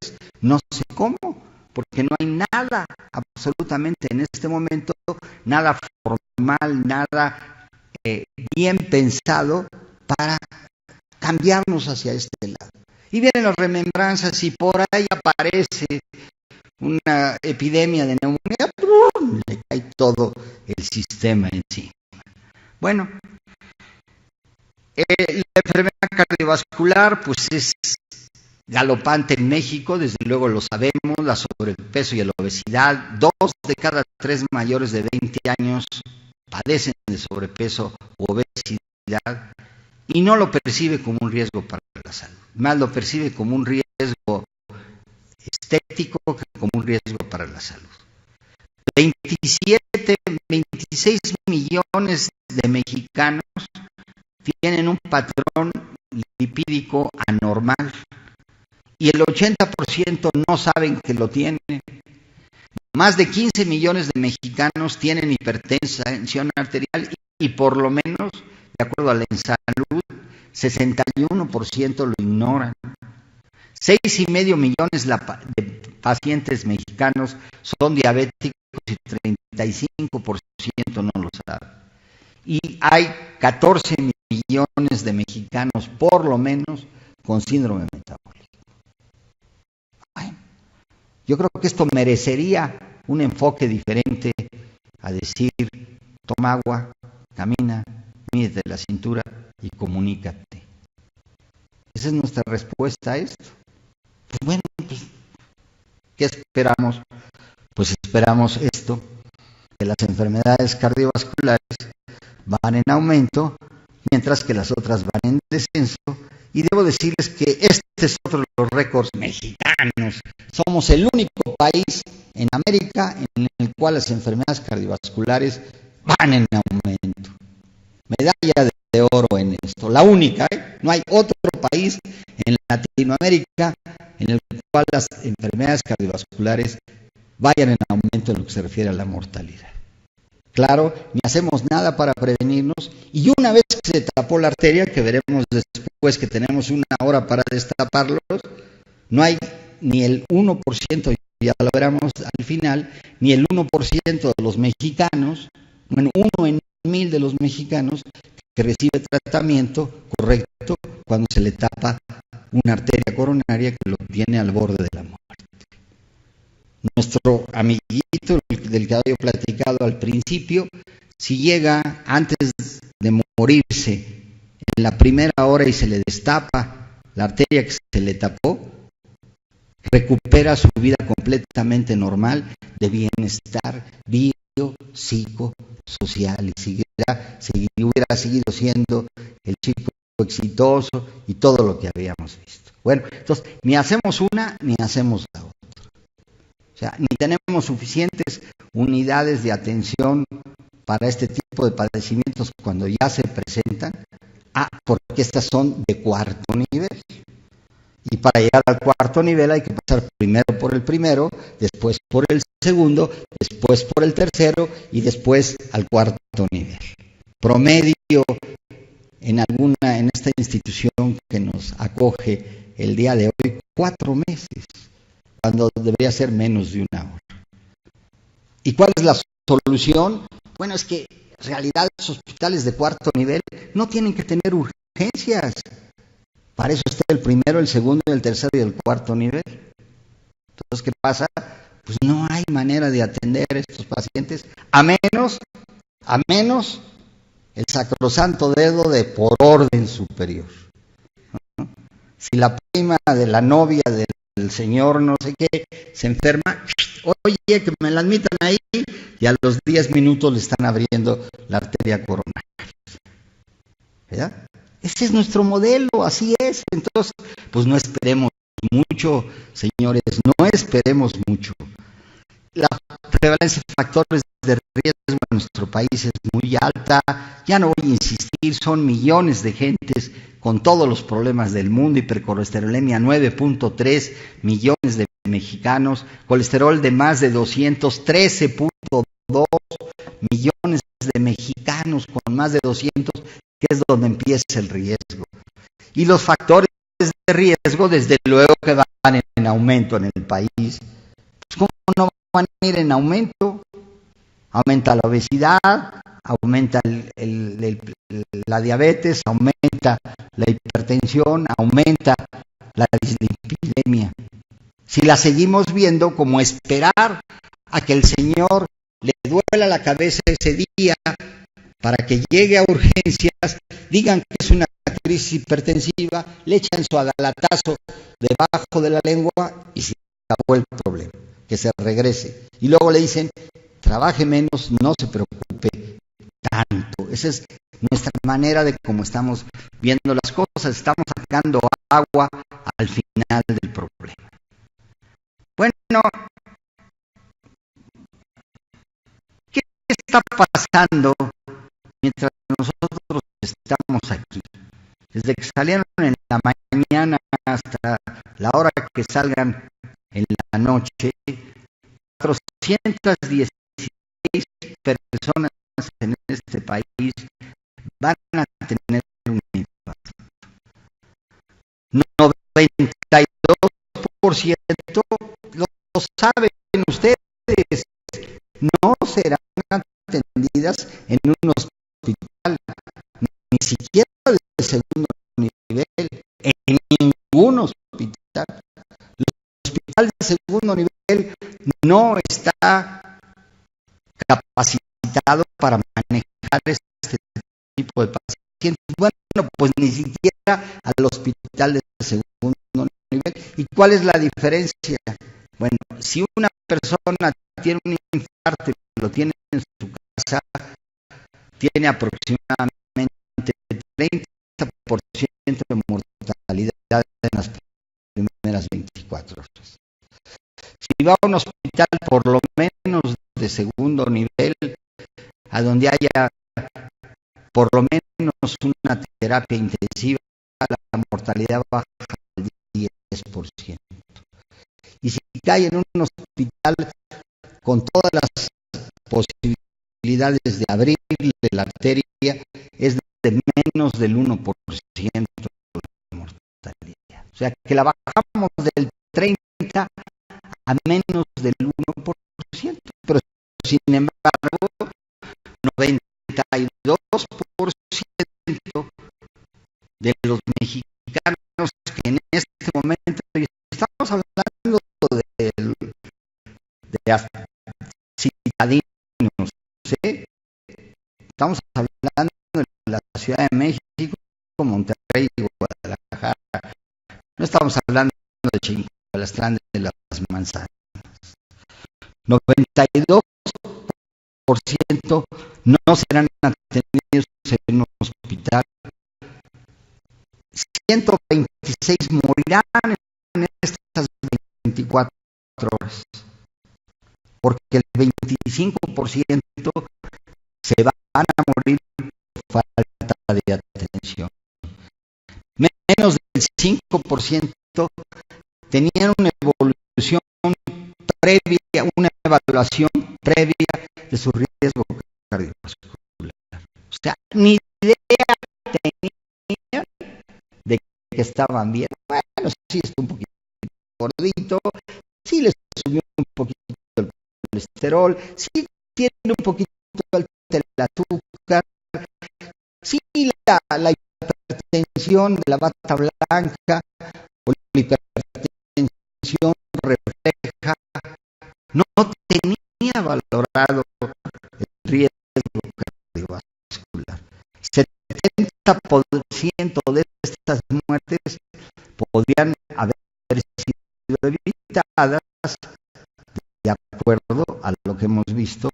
no sé cómo, porque no hay nada, absolutamente en este momento, nada formal, nada bien pensado para cambiarnos hacia este lado. Y vienen las remembranzas y por ahí aparece una epidemia de neumonía, ¡pum!, le cae todo el sistema encima. Bueno, la enfermedad cardiovascular pues es galopante en México, desde luego lo sabemos, la sobrepeso y la obesidad. 2 de cada 3 mayores de 20 años padecen de sobrepeso u obesidad, y no lo percibe como un riesgo para la salud, más lo percibe como un riesgo estético que como un riesgo para la salud. 26 millones de mexicanos tienen un patrón lipídico anormal y el 80% no saben que lo tienen. Más de 15 millones de mexicanos tienen hipertensión arterial y por lo menos, de acuerdo a la Ensalud, 61% lo ignoran. 6,5 millones de pacientes mexicanos son diabéticos y 35% no lo saben. Y hay 14 millones de mexicanos, por lo menos, con síndrome metabólico. Bueno, yo creo que esto merecería un enfoque diferente a decir, toma agua, camina, mídete la cintura y comunícate. Esa es nuestra respuesta a esto. Pues bueno, pues, ¿qué esperamos? Pues esperamos esto, que las enfermedades cardiovasculares van en aumento, mientras que las otras van en descenso. Y debo decirles que este es otro de los récords mexicanos. Somos el único país en América en el cual las enfermedades cardiovasculares van en aumento. Medalla de oro en esto, la única, no hay otro país en Latinoamérica en el cual las enfermedades cardiovasculares vayan en aumento en lo que se refiere a la mortalidad. Claro, ni hacemos nada para prevenirnos, y una vez que se tapó la arteria, que veremos después que tenemos 1 hora para destaparlos, no hay ni el 1%, ya lo veremos al final, ni el 1% de los mexicanos, bueno, 1 en 1000 de los mexicanos que recibe tratamiento correcto cuando se le tapa una arteria coronaria que lo tiene al borde de la muerte. Nuestro amiguito del que había platicado al principio, si llega antes de morirse en la primera hora y se le destapa la arteria que se le tapó, recupera su vida completamente normal de bienestar bio, psico, social, y hubiera seguido siendo el chico exitoso y todo lo que habíamos visto. Bueno, entonces ni hacemos una ni hacemos la otra. O sea, ni tenemos suficientes unidades de atención para este tipo de padecimientos cuando ya se presentan, porque estas son de cuarto nivel. Y para llegar al cuarto nivel hay que pasar primero por el primero, después por el segundo, después por el tercero y después al cuarto nivel. Promedio en esta institución que nos acoge el día de hoy, 4 meses, cuando debería ser menos de una hora. ¿Y cuál es la solución? Bueno, es que en realidad los hospitales de cuarto nivel no tienen que tener urgencias. Para eso está el primero, el segundo, el tercero y el cuarto nivel. Entonces, ¿qué pasa? Pues no hay manera de atender a estos pacientes, a menos el sacrosanto dedo de por orden superior, ¿no? Si la prima de la novia del señor no sé qué se enferma, oye, que me la admitan ahí, y a los 10 minutos le están abriendo la arteria coronaria. ¿Verdad? Ese es nuestro modelo, así es. Entonces, pues no esperemos mucho, señores, no esperemos mucho. La prevalencia de factores de riesgo en nuestro país es muy alta. Ya no voy a insistir, son millones de gentes con todos los problemas del mundo, hipercolesterolemia 9.3 millones de mexicanos, colesterol de más de 213.2 millones de mexicanos con más de 200, que es donde empieza el riesgo. Y los factores de riesgo, desde luego que van en aumento en el país. Pues ¿cómo no van a ir en aumento? Aumenta la obesidad, aumenta la diabetes, aumenta la hipertensión, aumenta la dislipidemia. Si la seguimos viendo como esperar a que el señor le duela la cabeza ese día para que llegue a urgencias, digan que es una crisis hipertensiva, le echan su agalatazo debajo de la lengua y se acabó el problema, que se regrese. Y luego le dicen, trabaje menos, no se preocupe tanto. Esa es nuestra manera de cómo estamos viendo las cosas, estamos sacando agua al final del problema. Bueno, ¿qué está pasando mientras nosotros estamos aquí? Desde que salieron en la mañana hasta la hora que salgan en la noche, 416 personas en este país van a tener un infarto. 92% lo saben ustedes, no serán atendidas en un hospital, ni siquiera de segundo nivel, en ningún hospital. El hospital de segundo nivel no está capacitado para manejar este tipo de pacientes. Bueno, pues ni siquiera al hospital de segundo nivel. ¿Y cuál es la diferencia? Bueno, si una persona tiene un infarto y lo tiene en su casa, tiene aproximadamente 30% de mortalidad en las primeras 24 horas. Si va a un hospital por lo menos de segundo nivel, a donde haya por lo menos una terapia intensiva, la mortalidad baja al 10%. Y si cae en un hospital con todas las posibilidades de abrirle la arteria, es de menos del 1% de mortalidad. O sea, que la bajamos del 30% a menos del 1%, pero sin embargo, 92% de los mexicanos que en este momento, y estamos hablando de citadinos, ¿sí? Estamos hablando de la Ciudad de México, Monterrey y Guadalajara. No estamos hablando de Chimalhuacán, de las manzanas. 92% no serán atendidos en un hospital. 126 morirán en estas 24 horas, porque el 25% se van a morir por falta de atención. Menos del 5% tenían una evolución previa, una evaluación previa de su riesgo cardiovascular. O sea, ni idea tenían de que estaban bien. Bueno, sí está un poquito gordito, sí les subió un poquito el colesterol, sí tiene un poquito alto el azúcar, sí la hipertensión de la bata blanca o la hipertensión refleja no tenía valorado el riesgo cardiovascular. 70% de estas muertes podrían haber sido evitadas de acuerdo a lo que hemos visto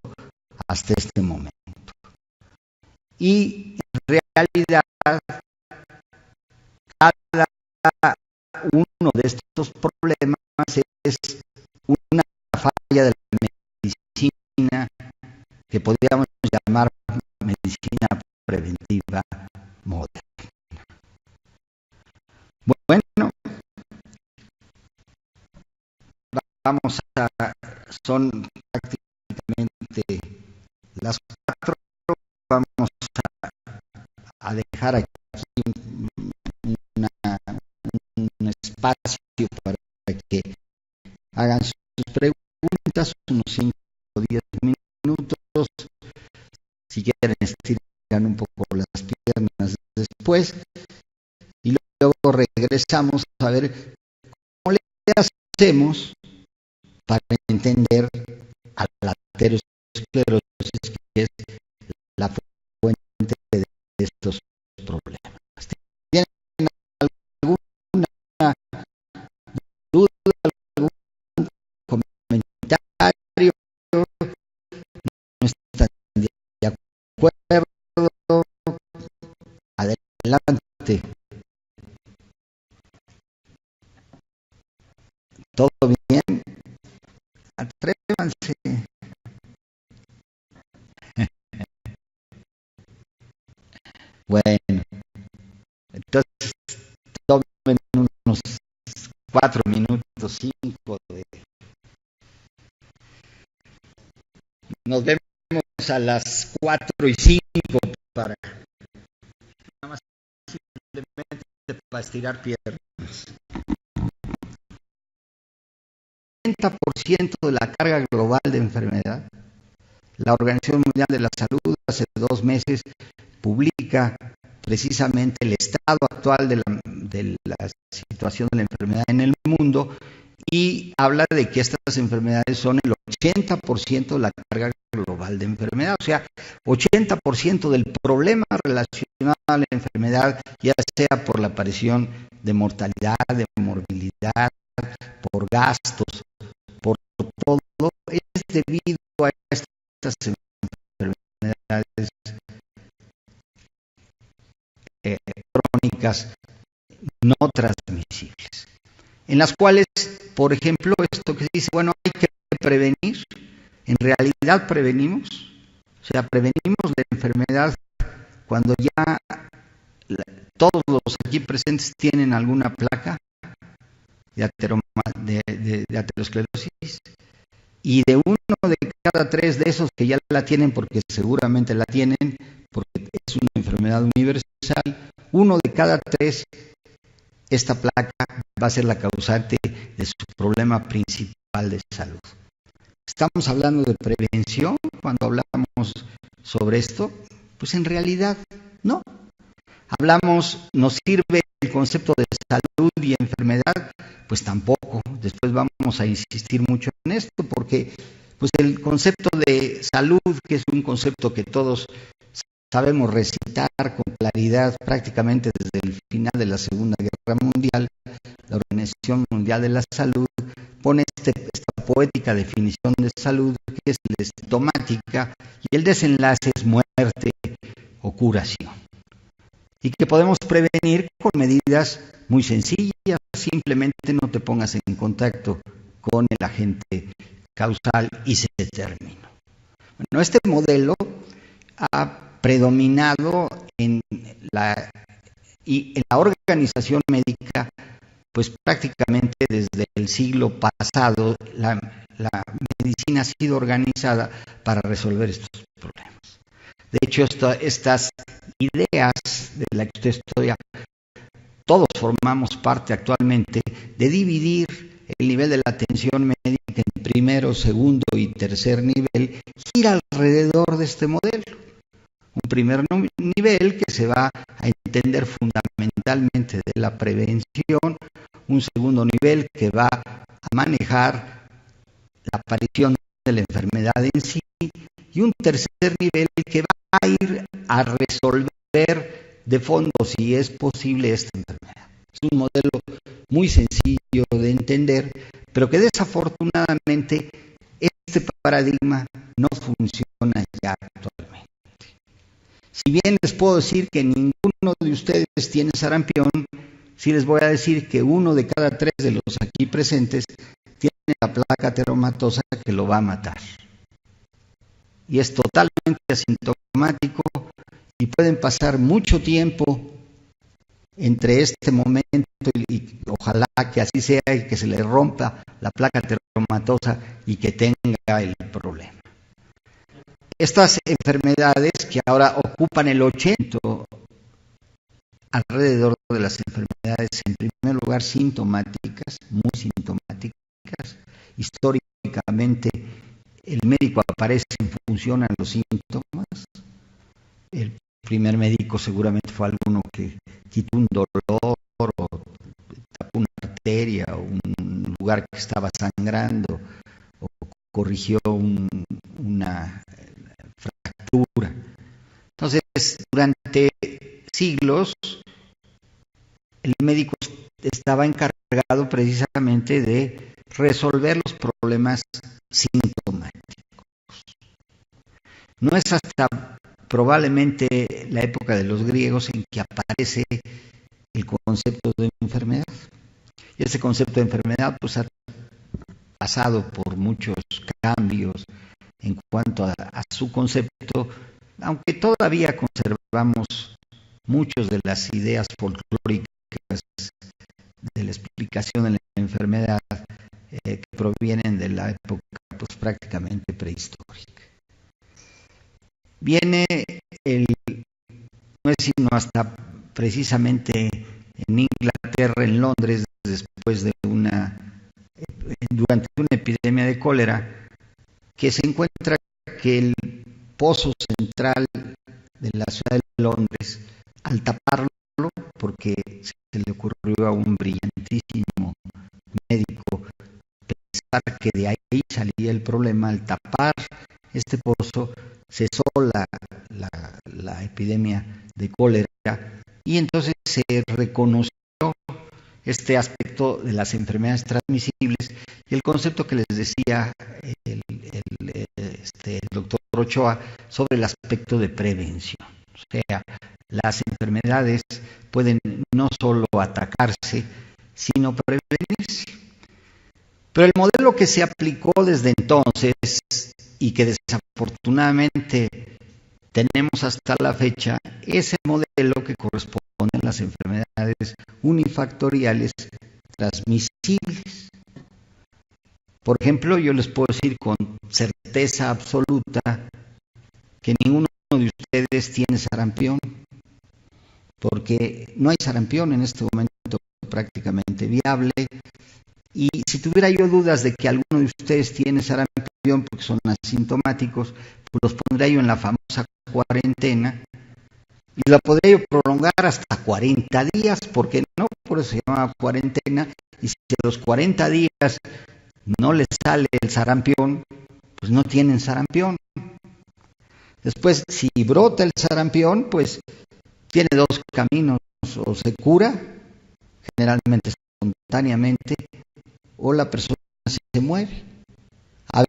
hasta este momento. Y en realidad, cada uno de estos problemas es una falla de la medicina que podríamos llamar medicina preventiva moderna. Bueno, vamos a, son prácticamente las 4, vamos a dejar aquí un espacio para que hagan sus preguntas, unos 5 o 10 minutos, si quieren estiran un poco las piernas después, y luego regresamos a ver cómo le hacemos para entender a la aterosclerosis, que es la fuente de estos problemas. ¿Tienen alguna duda, algún comentario? ¿No están de acuerdo? Adelante. ¿Todo bien? Atrévanse. Bueno, entonces tomen unos 4 minutos, 5 de... Nos vemos a las 4:05 para nada más, simplemente para estirar piernas. 30% de la carga global de enfermedad. La Organización Mundial de la Salud hace 2 meses publica precisamente el estado actual de la situación de la enfermedad en el mundo y habla de que estas enfermedades son el 80% de la carga global de enfermedad, o sea, 80% del problema relacionado a la enfermedad, ya sea por la aparición de mortalidad, de morbilidad, por gastos, por todo, es debido a estas enfermedades crónicas no transmisibles, en las cuales, por ejemplo, esto que se dice, bueno, hay que prevenir, en realidad prevenimos, o sea, prevenimos la enfermedad cuando ya todos los aquí presentes tienen alguna placa de aterosclerosis, y de 1 de cada 3 de esos que ya la tienen, porque seguramente la tienen, porque es una enfermedad universal, 1 de cada 3, esta placa va a ser la causante de su problema principal de salud. ¿Estamos hablando de prevención cuando hablamos sobre esto? Pues en realidad no. ¿Nos sirve el concepto de salud y enfermedad? Pues tampoco. Después vamos a insistir mucho en esto porque pues el concepto de salud, que es un concepto que todos sabemos recitar con claridad prácticamente desde el final de la Segunda Guerra Mundial, la Organización Mundial de la Salud pone esta poética definición de salud, que es la sintomática, y el desenlace es muerte o curación. Y que podemos prevenir con medidas muy sencillas, simplemente no te pongas en contacto con el agente causal y se terminó. Bueno, este modelo ha predominado en la organización médica, pues prácticamente desde el siglo pasado la medicina ha sido organizada para resolver estos problemas. De hecho, estas ideas de las que usted estudia, todos formamos parte actualmente de dividir el nivel de la atención médica en primero, segundo y tercer nivel, gira alrededor de este modelo. Un primer nivel que se va a entender fundamentalmente de la prevención, un segundo nivel que va a manejar la aparición de la enfermedad en sí, y un tercer nivel que va a ir a resolver de fondo, si es posible, esta enfermedad. Es un modelo muy sencillo de entender, pero que desafortunadamente este paradigma no funciona ya actualmente. Si bien les puedo decir que ninguno de ustedes tiene sarampión, sí les voy a decir que 1 de cada 3 de los aquí presentes tiene la placa ateromatosa que lo va a matar. Y es totalmente asintomático y pueden pasar mucho tiempo entre este momento y ojalá que así sea y que se le rompa la placa ateromatosa y que tenga el problema. Estas enfermedades que ahora ocupan el 80% alrededor de las enfermedades, en primer lugar sintomáticas, muy sintomáticas, históricamente el médico aparece en función a los síntomas. El primer médico seguramente fue alguno que quitó un dolor o tapó una arteria o un lugar que estaba sangrando o corrigió una fractura. Entonces, durante siglos, el médico estaba encargado precisamente de resolver los problemas sintomáticos. No es hasta probablemente la época de los griegos en que aparece el concepto de enfermedad. Y ese concepto de enfermedad pues ha pasado por muchos cambios en cuanto a su concepto, aunque todavía conservamos muchas de las ideas folclóricas de la explicación de la enfermedad que provienen de la época pues prácticamente prehistórica. Viene no es sino hasta precisamente en Inglaterra, en Londres, después de durante una epidemia de cólera, que se encuentra que el pozo central de la ciudad de Londres, al taparlo, porque se le ocurrió a un brillantísimo médico pensar que de ahí salía el problema, al tapar este pozo cesó la epidemia de cólera y entonces se reconoció este aspecto de las enfermedades transmisibles y el concepto que les decía el doctor Ochoa sobre el aspecto de prevención. O sea, las enfermedades pueden no solo atacarse, sino prevenirse. Pero el modelo que se aplicó desde entonces y que desafortunadamente tenemos hasta la fecha es el modelo que corresponde a las enfermedades unifactoriales transmisibles. Por ejemplo, yo les puedo decir con certeza absoluta que ninguno de ustedes tiene sarampión, porque no hay sarampión en este momento prácticamente viable. Y si tuviera yo dudas de que alguno de ustedes tiene sarampión porque son asintomáticos, pues los pondría yo en la famosa cuarentena Y la podría yo prolongar hasta 40 días, ¿por qué no? Por eso se llama cuarentena. Y si a los 40 días no les sale el sarampión, pues no tienen sarampión. Después, si brota el sarampión, pues tiene dos caminos: o se cura, generalmente espontáneamente, o la persona se muere. A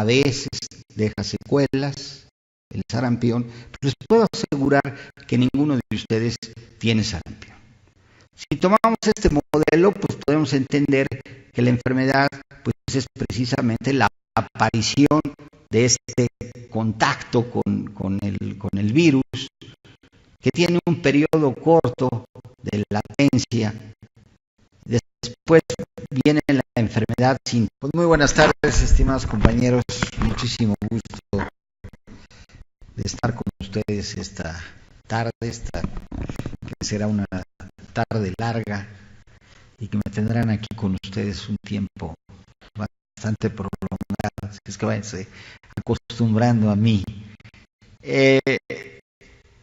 veces deja secuelas el sarampión, pero les puedo asegurar que ninguno de ustedes tiene sarampión. Si tomamos este modelo, pues podemos entender que la enfermedad pues es precisamente la aparición de este contacto con el virus, que tiene un periodo corto de latencia. Después viene la enfermedad sin... Pues muy buenas tardes, estimados compañeros. Muchísimo gusto de estar con ustedes esta tarde, que será una tarde larga y que me tendrán aquí con ustedes un tiempo bastante prolongado. Así es que váyanse acostumbrando a mí.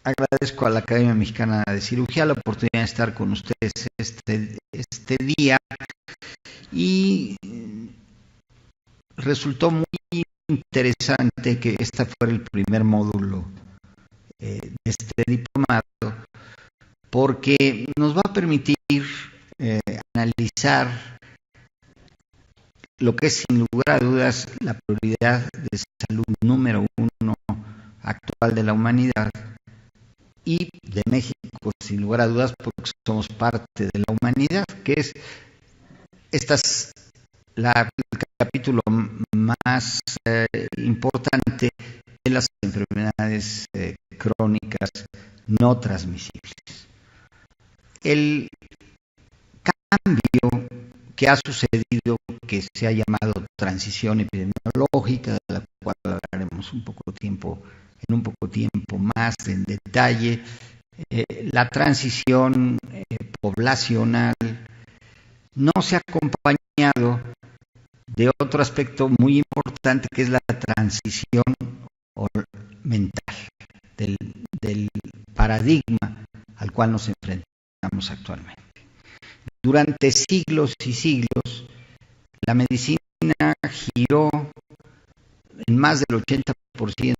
Agradezco a la Academia Mexicana de Cirugía la oportunidad de estar con ustedes este día, y resultó muy interesante que este fuera el primer módulo de este diplomado, porque nos va a permitir analizar lo que es sin lugar a dudas la prioridad de salud número uno actual de la humanidad y de México, sin lugar a dudas, porque somos parte de la humanidad, que es el capítulo más importante de las enfermedades crónicas no transmisibles. El cambio que ha sucedido, que se ha llamado transición epidemiológica, de la cual hablaremos en un poco tiempo más en detalle, la transición poblacional no se ha acompañado de otro aspecto muy importante, que es la transición mental, del paradigma al cual nos enfrentamos actualmente. Durante siglos y siglos, la medicina giró en más del 80%